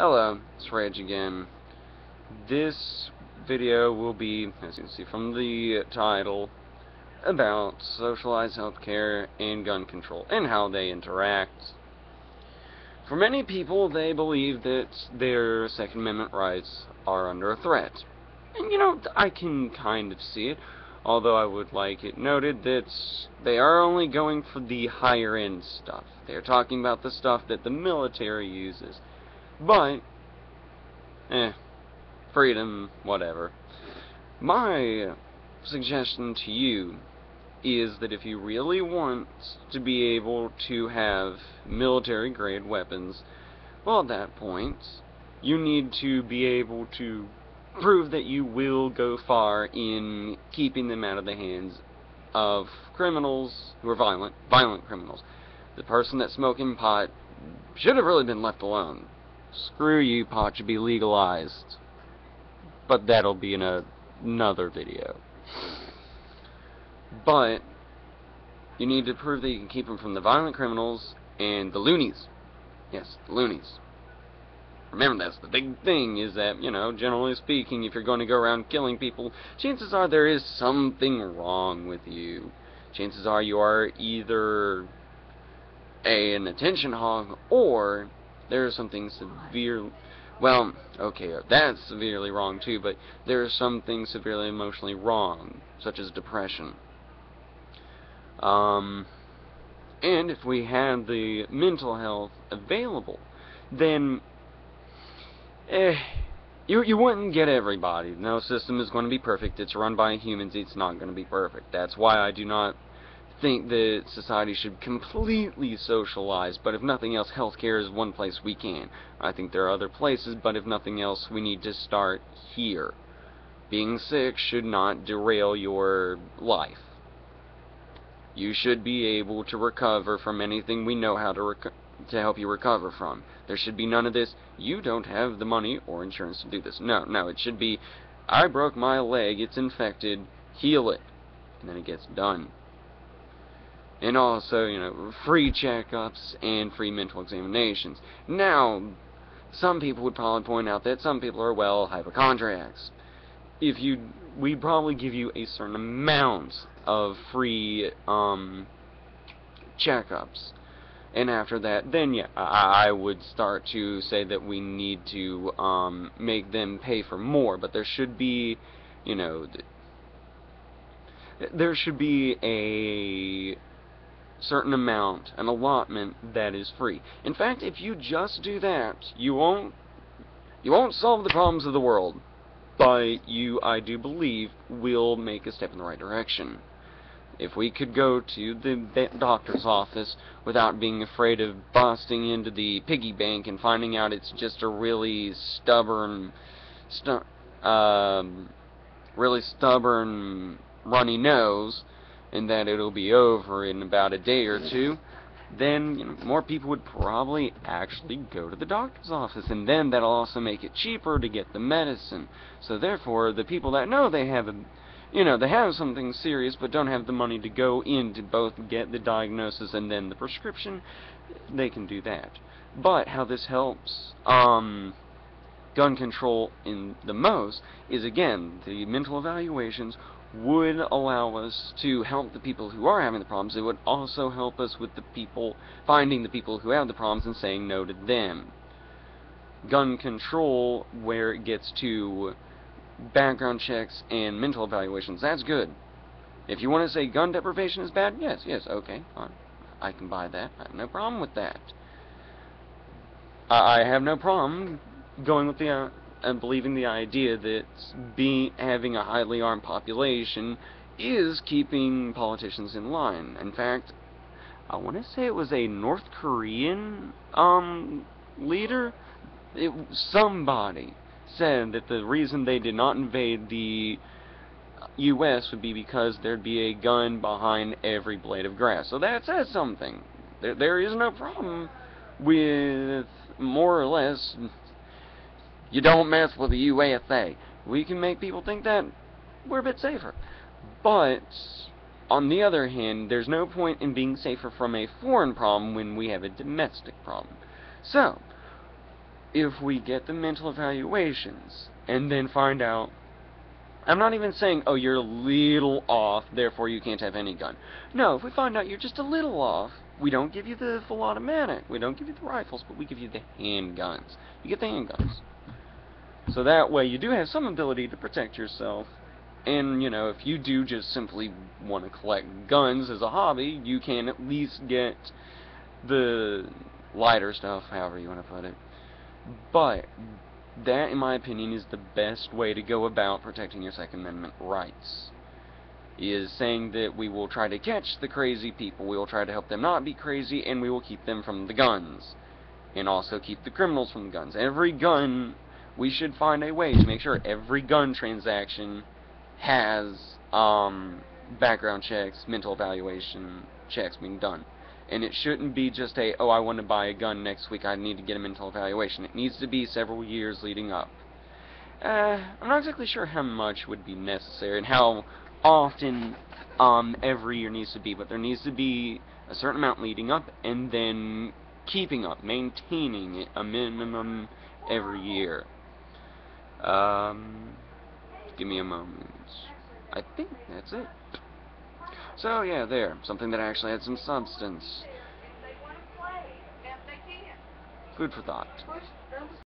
Hello, it's Rage again. This video will be, as you can see from the title, about socialized healthcare and gun control and how they interact. For many people, they believe that their Second Amendment rights are under a threat. And I can kind of see it, although I would like it noted that they are only going for the higher end stuff. They're talking about the stuff that the military uses. But, freedom, whatever. My suggestion to you is that if you really want to be able to have military-grade weapons, well, at that point, you need to be able to prove that you will go far in keeping them out of the hands of criminals who are violent criminals. The person that's smoking pot should have really been left alone. Screw you, pot should be legalized. But that'll be in another video. But you need to prove that you can keep them from the violent criminals and the loonies. Yes, the loonies. Remember, that's the big thing, is that, generally speaking, if you're going to go around killing people, chances are there is something wrong with you. Chances are you are either an attention hog, or there's something severe. Well, okay, that's severely wrong too, but there are some things severely emotionally wrong, such as depression. And if we had the mental health available, then you wouldn't get everybody. No system is going to be perfect. It's run by humans. It's not going to be perfect. That's why I do not think that society should completely socialize, but if nothing else, healthcare is one place we can. I think there are other places, but if nothing else, we need to start here. Being sick should not derail your life. You should be able to recover from anything we know how to help you recover from. There should be none of this, you don't have the money or insurance to do this. No, it should be, I broke my leg, it's infected, heal it, and then it gets done. And also, free checkups and free mental examinations. Now, some people would probably point out that some people are, hypochondriacs. We'd probably give you a certain amount of free checkups. And after that, then yeah, I would start to say that we need to make them pay for more. But there should be, there should be a certain amount, an allotment that is free. In fact, if you just do that, you won't solve the problems of the world, but I do believe, will make a step in the right direction. If we could go to the doctor's office without being afraid of busting into the piggy bank and finding out it's just a really stubborn, runny nose, and that it'll be over in about a day or two, then more people would probably actually go to the doctor's office, and then that'll also make it cheaper to get the medicine. So therefore, the people that know they have they have something serious but don't have the money to go in to both get the diagnosis and then the prescription, they can do that. But how this helps gun control in the most is, again, the mental evaluations would allow us to help the people who are having the problems. It would also help us with finding the people who have the problems and saying no to them. Gun control, where it gets to background checks and mental evaluations, that's good. If you want to say gun deprivation is bad, yes, okay, fine. I can buy that. I have no problem with that. I have no problem going with and believing the idea that having a highly armed population is keeping politicians in line. In fact, I want to say it was a North Korean leader. Somebody said that the reason they did not invade the U.S. would be because there'd be a gun behind every blade of grass. So that says something. There is no problem with, more or less, you don't mess with the USA. We can make people think that we're a bit safer. But, on the other hand, there's no point in being safer from a foreign problem when we have a domestic problem. So, if we get the mental evaluations and then find out, I'm not even saying, oh, you're a little off, therefore you can't have any gun. No, if we find out you're just a little off, we don't give you the full automatic, we don't give you the rifles, but we give you the handguns. You get the handguns. So that way you do have some ability to protect yourself. And, you know, if you do just simply want to collect guns as a hobby, you can at least get the lighter stuff, however you want to put it. But that, in my opinion, is the best way to go about protecting your Second Amendment rights. Is saying that we will try to catch the crazy people, we will try to help them not be crazy, and we will keep them from the guns. And also keep the criminals from the guns. Every gun, we should find a way to make sure every gun transaction has background checks, mental evaluation checks being done. And it shouldn't be just a, oh, I want to buy a gun next week, I need to get a mental evaluation. It needs to be several years leading up. I'm not exactly sure how much would be necessary and how often every year needs to be, but there needs to be a certain amount leading up and then keeping up, maintaining it a minimum every year. Give me a moment. I think that's it. So yeah, there. Something that actually had some substance. Food for thought.